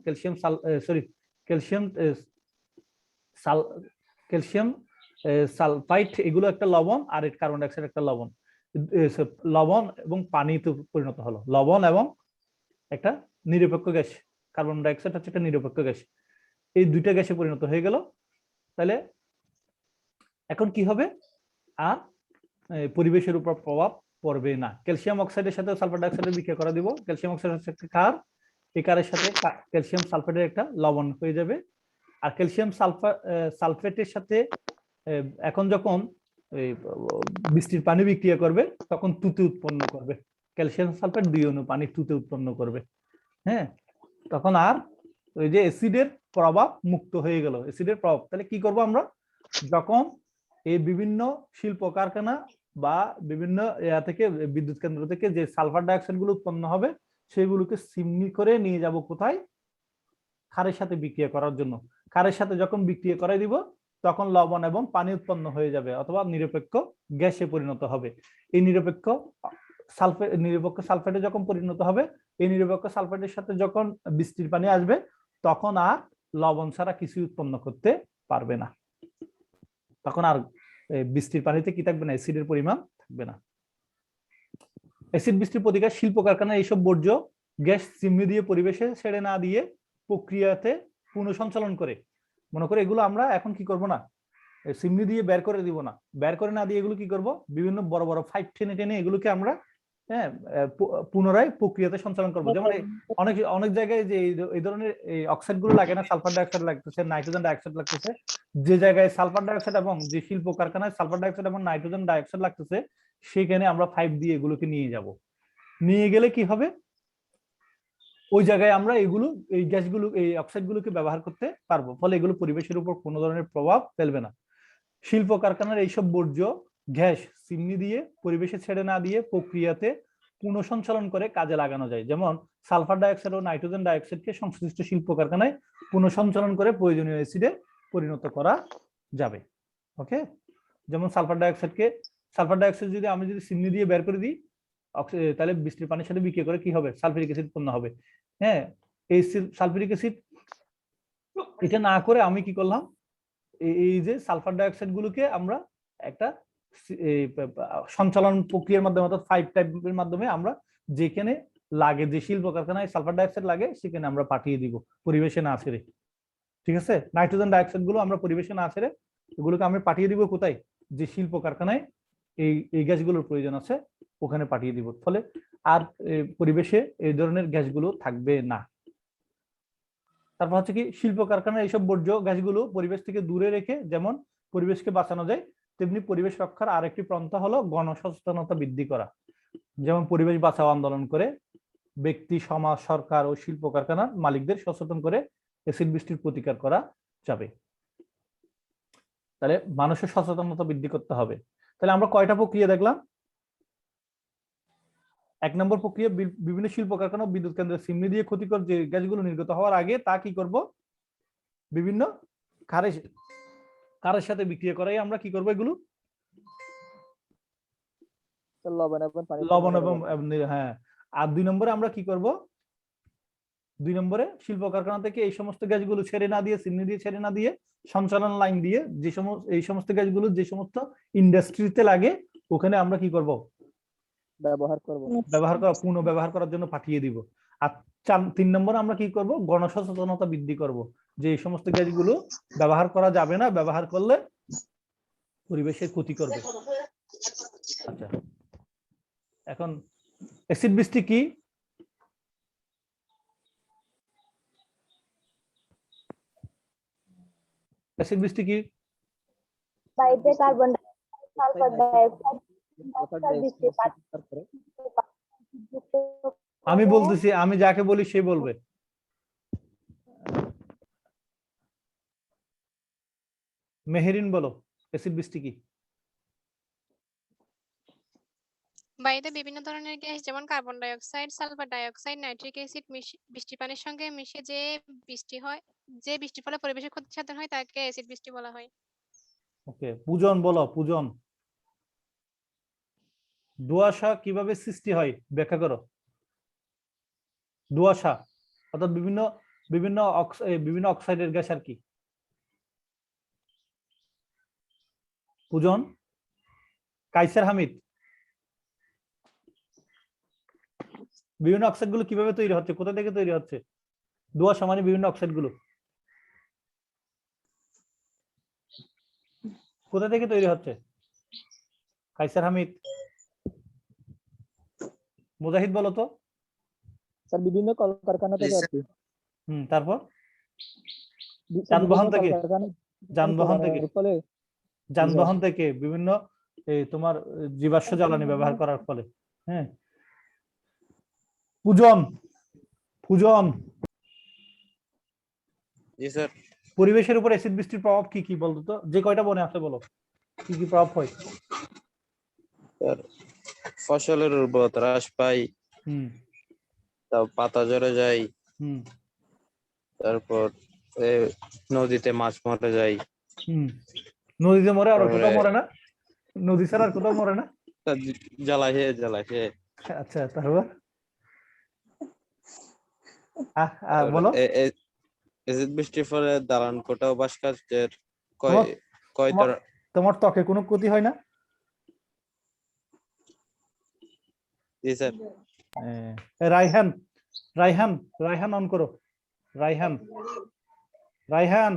ক্যালসিয়াম সালফাইট, এগুলো একটা লবণ, আর কার্বন ডাইঅক্সাইড একটা লবণ। লবণ এবং পানিতে পরিণত হলো, লবণ এবং একটা নিরপেক্ষ গ্যাস, কার্বন ডাইঅক্সাইড হচ্ছে একটা নিরপেক্ষ গ্যাস, এই দুইটা গ্যাসে পরিণত হয়ে গেল। তাহলে এখন কি হবে? আর পরিবেশের উপর প্রভাব পড়বে না। ক্যালসিয়াম অক্সাইডের সাথে সালফার ডাইঅক্সাইডের বিক্রিয়া করা দিব। ক্যালসিয়াম অক্সাইড হচ্ছে একটা ক্ষার, এই ক্ষারের সাথে ক্যালসিয়াম সালফেটের একটা লবণ হয়ে যাবে। আর ক্যালসিয়াম সালফেটের সাথে এখন যখন বৃষ্টির পানি বিক্রিয়া করবে, তখন তুতে উৎপন্ন করবে। ক্যালসিয়াম সালফেট 2 অণু পানি তুতে উৎপন্ন করবে। হ্যাঁ, তখন আর ওই যে অ্যাসিডের প্রভাব মুক্ত হয়ে গেল, অ্যাসিডের প্রভাব। তাহলে কি করব আমরা? যখন এই বিভিন্ন শিল্প কারখানা বা বিভিন্ন থেকে বিদ্যুৎ কেন্দ্র থেকে যে সালফার ডাইঅক্সাইড গুলো উৎপন্ন হবে, সেগুলোকে চিমনি করে নিয়ে যাব কোথায়? ক্ষারের সাথে বিক্রিয়া করার জন্য। ক্ষারের সাথে যখন বিক্রিয়া করে দিব, তখন লবণ এবং পানি উৎপন্ন হয়ে যাবে, অথবা নিরপেক্ষ গ্যাসে পরিণত হবে। এই নিরপেক্ষ সালফেটে যখন পরিণত হবে, এই নিরপেক্ষ সালফেটের সাথে যখন বৃষ্টির পানি আসবে, তখন আর লবণ ছাড়া কিছু উৎপন্ন করতে পারবে না। তখন আর বৃষ্টির পানিতে কি থাকবে না? অ্যাসিডের পরিমাণ থাকবে না। অ্যাসিড বৃষ্টির প্রতিকার শিল্প কারখানায় এইসব বর্জ্য গ্যাস চিমনি দিয়ে পরিবেশে ছেড়ে না দিয়ে প্রক্রিয়াতে পুনঃসঞ্চালন করে। মনে করে এগুলো আমরা এখন কি করব না, চিমনি দিয়ে বের করে দিব না, বের করে না দিয়ে এগুলো কি করব? বিভিন্ন বড় বড় পাইপ টেনে টেনে এগুলোকে আমরা পুনরায় প্রক্রিয়াতে সঞ্চালন করবো। যেমন অনেক অনেক জায়গায় যে এই ধরনের অক্সাইড গুলো লাগে না, সালফার ডাইঅক্সাইড লাগতেছে, নাইট্রোজেন ডাইঅক্সাইড লাগতেছে, যে জায়গায় সালফার ডাইঅক্সাইড এবং যে শিল্প কারখানায় সালফার ডাইঅক্সাইড এবং নাইট্রোজেন ডাইঅক্সাইড লাগতেছে, সেখানে আমরা পাইপ দিয়ে এগুলোকে নিয়ে যাব। নিয়ে গেলে কি হবে? ওই জায়গায় আমরা এগুলো, এই গ্যাসগুলো, এই অক্সাইড গুলোকে ব্যবহার করতে পারবো। ফলে এগুলো পরিবেশের উপর কোনো ধরনের প্রভাব ফেলবে না। শিল্প কারখানার এইসব বর্জ্য গ্যাস চিমনি দিয়ে পরিবেশে ছেড়ে না দিয়ে প্রক্রিয়াতে পুনঃসঞ্চালন করে কাজে লাগানো যায়। যেমন সালফার ডাইঅক্সাইড ও নাইট্রোজেন ডাইঅক্সাইডকে সংশ্লিষ্ট শিল্প কারখানায় পুনঃসঞ্চালন করে প্রয়োজনীয় অ্যাসিডে পরিণত করা যাবে। ওকে, যেমন সালফার ডাইঅক্সাইড যদি আমি চিমনি দিয়ে বের করে দিই, তাহলে বৃষ্টির পানির সাথে বিক্রিয়া করে কি হবে? সালফিউরিক অ্যাসিড উৎপন্ন হবে। হ্যাঁ, এই সালফিউরিক অ্যাসিড এটা না করে আমি কি করলাম? এই যে সালফার ডাইঅক্সাইড গুলোকে আমরা একটা সঞ্চালন প্রক্রিয়ার মাধ্যমে, অর্থাৎ 5 টাইপের মাধ্যমে আমরা যেখানে লাগে, যে শিল্প কারখানায় সালফার ডাইঅক্সাইড লাগে, সেখানে আমরা পাঠিয়ে দিব পরিবেশে না ছেড়ে। ঠিক আছে, নাইট্রোজেন ডাইঅক্সাইড গুলো আমরা পরিবেশে না ছেড়ে এগুলোকে আমরা পাঠিয়ে দিব কোথায়? যে শিল্প কারখানায় এই এই গ্যাসগুলোর প্রয়োজন আছে ওখানে পাঠিয়ে দিব, ফলে আর পরিবেশে এই ধরনের গ্যাসগুলো থাকবে না। তারপর হচ্ছে কি শিল্প কারখানার এইসব বর্জ্য গ্যাসগুলো পরিবেশ থেকে দূরে রেখে যেমন পরিবেশকে বাঁচানো যায়, তেমনি পরিবেশ রক্ষার আরেকটি পন্থা হলো গণসচেতনতা বৃদ্ধি করা। যেমন পরিবেশ বাঁচাও আন্দোলন করে ব্যক্তি, সমাজ, সরকার ও শিল্প কারখানার মালিকদের সচেতন করে এসিড বৃষ্টির প্রতিকার করা যাবে। তাহলে মানুষের সচেতনতা বৃদ্ধি করতে হবে। তাহলে আমরা কয়টা প্রক্রিয়া দেখলাম? 1 নম্বর প্রক্রিয়া, বিভিন্ন শিল্প কারখানা ও বিদ্যুৎ কেন্দ্রের চিমনি দিয়ে ক্ষতিকর যে গ্যাসগুলো নির্গত হওয়ার আগে তা কি করব, বিভিন্ন কারের সাথে বিক্রিয়া করাই আমরা কি করব, এগুলো লবণ এবং হ্যাঁ। আর 2 নম্বরে আমরা কি করব, 2 নম্বরে শিল্প কারখানা থেকে এই সমস্ত গ্যাসগুলো ছেড়ে না দিয়ে, চিমনি দিয়ে ছেড়ে না দিয়ে, সঞ্চালন লাইন দিয়ে যে সমস্ত এই সমস্ত গ্যাসগুলো যে সমস্ত ইন্ডাস্ট্রিতে লাগে ওখানে আমরা কি করব, পুনঃ ব্যবহার করার জন্য পাঠিয়ে দিব। আর 3 নম্বরে আমরা কি করব, গণসচেতনতা বৃদ্ধি করব যে এই সমস্ত গ্যাসগুলো ব্যবহার করা যাবে না, ব্যবহার করলে পরিবেশের ক্ষতি করবে। আচ্ছা, এখন অ্যাসিড বৃষ্টি কি? অ্যাসিড বৃষ্টি কি? বায়ুতে carbon die oxide, sulphur dioxide আমি বলতেছি, আমি যাকে বলি সে বলবে। মেহেরিন বলো, অ্যাসিড বৃষ্টি কি? বায়ুতে বিভিন্ন ধরনের গ্যাস যেমন carbon die oxide, sulphur die oxide, nitric acid বৃষ্টির পানির সঙ্গে মিশে যে বৃষ্টি হয়, যে বৃষ্টির ফলে পরিবেশের ক্ষতি সাধন হয় তাকে অ্যাসিড বৃষ্টি বলা হয়। ওকে, পূজন বলো, পূজন দোআঁশ কিভাবে সৃষ্টি হয় ব্যাখ্যা করো। দোআঁশ অর্থাৎ বিভিন্ন বিভিন্ন বিভিন্ন অক্সাইডের গ্যাস আর কি। পূজন, কাইসার হামিদ, বিভিন্ন অক্সাইড গুলো কিভাবে তৈরি হচ্ছে, কোথা থেকে তৈরি হচ্ছে? দোআঁশ মানে বিভিন্ন অক্সাইড গুলো কোথা থেকে তৈরি হচ্ছে? কাইসার হামিদ, মুজাহিদ বলো তো। স্যার বিভিন্ন কলকারখানা থেকে আর কি। তারপর যানবাহন থেকে, যানবাহন থেকে বিভিন্ন তোমার জীবাশ্ম জ্বালানি ব্যবহার করার ফলে। হ্যাঁ, পূজন, পূজন জি স্যার। পরিবেশের উপর অ্যাসিড বৃষ্টির প্রভাব কি কি বলতো তো, যে কয়টা মনে আছে বলো, কি কি প্রভাব হয়? স্যার, ফসলের উর্বরতা হ্রাস পায়, তারপর পাতা ঝরে যায়, তারপর নদীতে মাছ মরে যায়। নদীতে মরে, আর কোথাও মরে না? নদী ছাড়া আর কোথাও মরে না? জ্বালাশয়ে। আচ্ছা, তারপর বলো। এসিড বৃষ্টির ফলে দালান কোটা ও ভাস্কর্যের তোমার ত্বকে কোনো ক্ষতি হয় না? জি স্যার। রায়হান, রায়হান, রায়হান অন করো। রায়হান, রায়হান,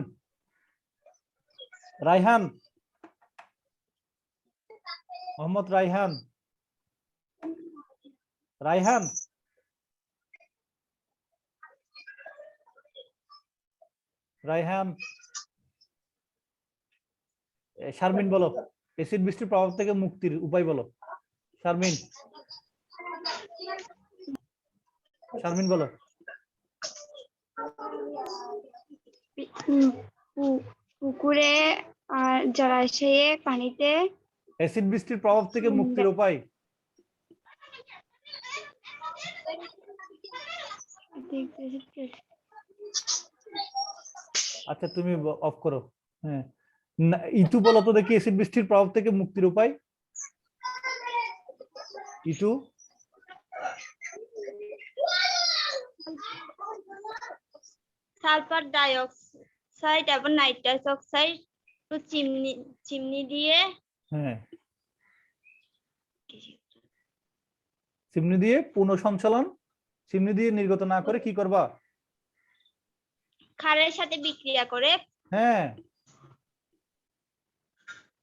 রায়হান, মোহাম্মদ রায়হান, রায়হান, রায়হান। শারমিন বলো, এসিড বৃষ্টির প্রভাব থেকে মুক্তির উপায় বলো। শারমিন, শারমিন বলো। পুকুরে আর জলাশয়ে পানিতে অ্যাসিড বৃষ্টির প্রভাব থেকে মুক্তির উপায়? আচ্ছা, তুমি অফ করো। হ্যাঁ, ইটু বলো তো দেখি, অ্যাসিড বৃষ্টির প্রভাব থেকে মুক্তির উপায়। ইটু, সালফার ডাই অক্সাইড এবং নাইট্রাস অক্সাইড চিমনি দিয়ে, হ্যাঁ, চিমনি দিয়ে পুনঃসঞ্চালন, চিমনি দিয়ে নির্গত না করে কি করবা? ক্ষারের সাথে বিক্রিয়া করে। হ্যাঁ,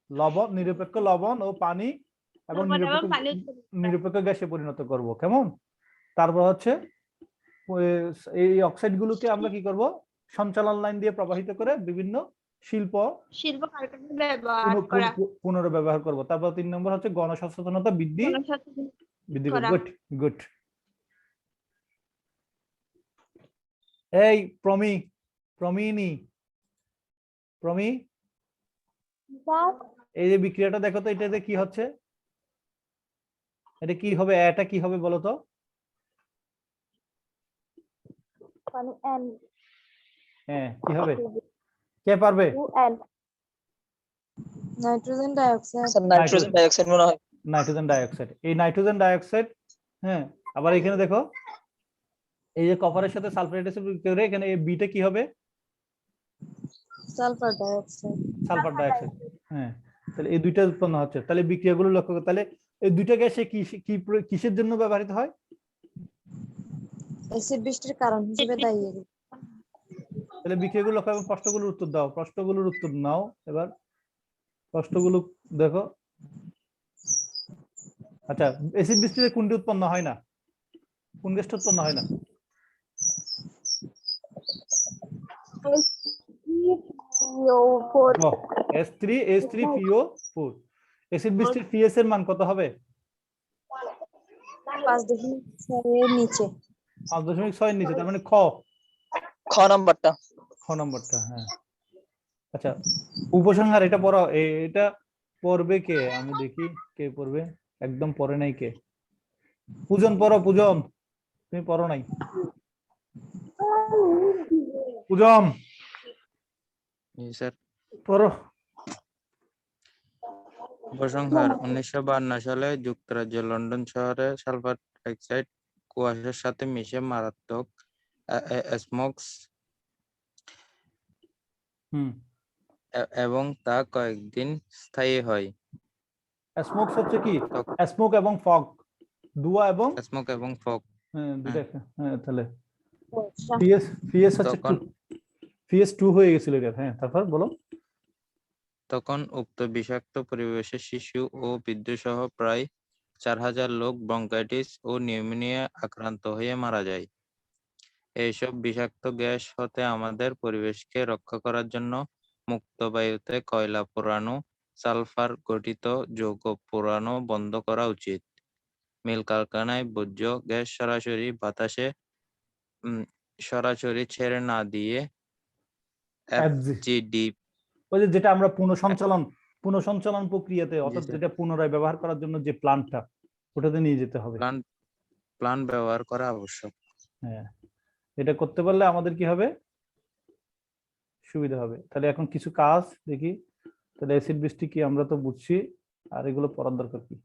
লবণ, নিরপেক্ষ লবণ ও পানি এবং লবণ এবং নিরপেক্ষ পানি উৎপন্ন করে। নিরপেক্ষ গ্যাসে পরিণত করব, কেমন? তারপর হচ্ছে এই অক্সাইড গুলোকে আমরা কি করব, সঞ্চালন লাইন দিয়ে প্রবাহিত করে বিভিন্ন শিল্প শিল্প কারখানায় ব্যবহার করা, পুনর্ব্যবহার করব। তারপর 3 নম্বর হচ্ছে গণসচেতনতা বৃদ্ধি জনসচেতন করা। Good good. এই প্রমিনি স্যার এই যে বিক্রিয়াটা দেখো তো, এটাতে কি হচ্ছে, এটা কি হবে, এটা কি হবে বলো তো? পানি N হ্যাঁ, কি হবে, কে পারবে? 2N nitrogen dioxide. Sir nitrogen dioxide মনে হয়। Nitrogen dioxide. এই নাইট্রোজেন ডাইঅক্সাইড, হ্যাঁ, আবার এখানে দেখো এই যে কপারের সাথে সালফার করে, এখানে এই বিটা কি হবে, সালফার ডাইঅক্সাইড। Sulphur dioxide. হ্যাঁ, তাহলে এই দুইটা উৎপন্ন হচ্ছে। তাহলে বিক্রিয়াগুলো লক্ষ্য করো, তাহলে এই দুইটা গ্যাসে কিসের জন্য ব্যবহৃত হয়? অ্যাসিড বৃষ্টির কারণ হিসেবে দায়ী এগুলো। তাহলে বিক্রিয়াগুলো লক্ষ্য এবং প্রশ্নগুলোর উত্তর দাও, প্রশ্নগুলোর উত্তর নাও। এবার প্রশ্নগুলো দেখো। আচ্ছা, অ্যাসিড বৃষ্টিতে কোনটি উৎপন্ন হয় না, কোন গ্যাসটা উৎপন্ন হয় না? CO4 H3PO4। অ্যাসিড বৃষ্টির পিএস এর মান কত হবে? 5.6 এর নিচে। 5.6 এর নিচে, তার মানে খ নাম্বারটা। হ্যাঁ। আচ্ছা, উপসংহার এটা পড়ো, এটা পড়বে কে, আমি দেখি কে পড়বে। একদম পড়ে নাই কে? পূজন পড়ো, পূজন তুমি পড়ো নাই? পূজন স্যার পড়ো। উপসংহার 1952 সালে যুক্তরাজ্যের লন্ডন শহরে সালফার ডাইঅক্সাইড কুয়াশার সাথে মিশে মারাত্মক স্মোকস এবং তা কয়েকদিন স্থায়ী হয়। স্মোকস হচ্ছে কি? স্মোক এবং ফগ, ধোঁয়া এবং স্মোক এবং ফগ। হ্যাঁ, দুইটা। হ্যাঁ, তাহলে পিএস হচ্ছে তখন 2 হয়ে গেছিল এটা। হ্যাঁ, তারপর বলো। তখন উক্ত বিষাক্ত পরিবেশে শিশু ও বৃদ্ধ সহ প্রায় 4000 লোক ব্রঙ্কাইটিস ও নিউমোনিয়া আক্রান্ত হয়ে মারা যায়। এইসব বিষাক্ত গ্যাস হতে আমাদের পরিবেশকে রক্ষা করার জন্য মুক্ত বায়ুতে কয়লা পোড়ানো, সালফার গঠিত যৌগ পোড়ানো বন্ধ করা উচিত। মিল কারখানায় বর্জ্য গ্যাস সরাসরি বাতাসে সরাসরি ছেড়ে না দিয়ে FGD, ওই যে যেটা আমরা পুনঃসঞ্চালন প্রক্রিয়াতে, অর্থাৎ যেটা পুনরায় ব্যবহার করার জন্য যে প্ল্যান্টটা, ওটাতে নিয়ে যেতে হবে। প্ল্যান্ট ব্যবহার করা আবশ্যক। হ্যাঁ, এটা করতে পারলে আমাদের কি হবে, সুবিধা হবে। তাহলে এখন কিছু কাজ দেখি। তাহলে অ্যাসিড বৃষ্টি কি আমরা তো বুঝছি, আর এগুলো পড়ার দরকার কি?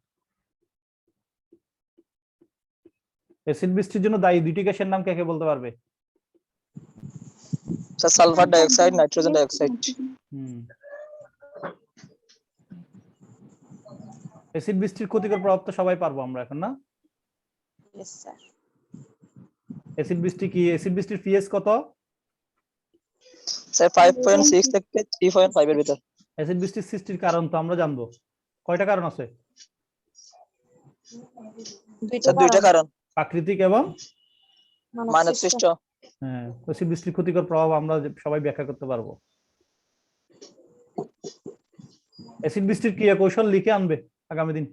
অ্যাসিড বৃষ্টির জন্য দায়ী দুইটি গ্যাসের নাম কে কে বলতে পারবে? Sir sulphur dioxide, nitrogen dioxide. Acid বৃষ্টির ক্ষতিকর প্রভাব তো সবাই পারবো আমরা এখন, না? Yes sir. অ্যাসিড বৃষ্টি কি, অ্যাসিড বৃষ্টির পিএস কত? স্যার 5.6 থেকে 3.5 এর ভিতর। অ্যাসিড বৃষ্টির সৃষ্টির কারণ তো আমরা জানবো, কয়টা কারণ আছে? দুইটা কারণ, প্রাকৃতিক এবং মানব সৃষ্ট। হ্যাঁ, অ্যাসিড বৃষ্টির ক্ষতিকর প্রভাব আমরা সবাই ব্যাখ্যা করতে পারবো। অ্যাসিড বৃষ্টির ক্রিয়া কৌশল লিখে আনবে আগামী দিন।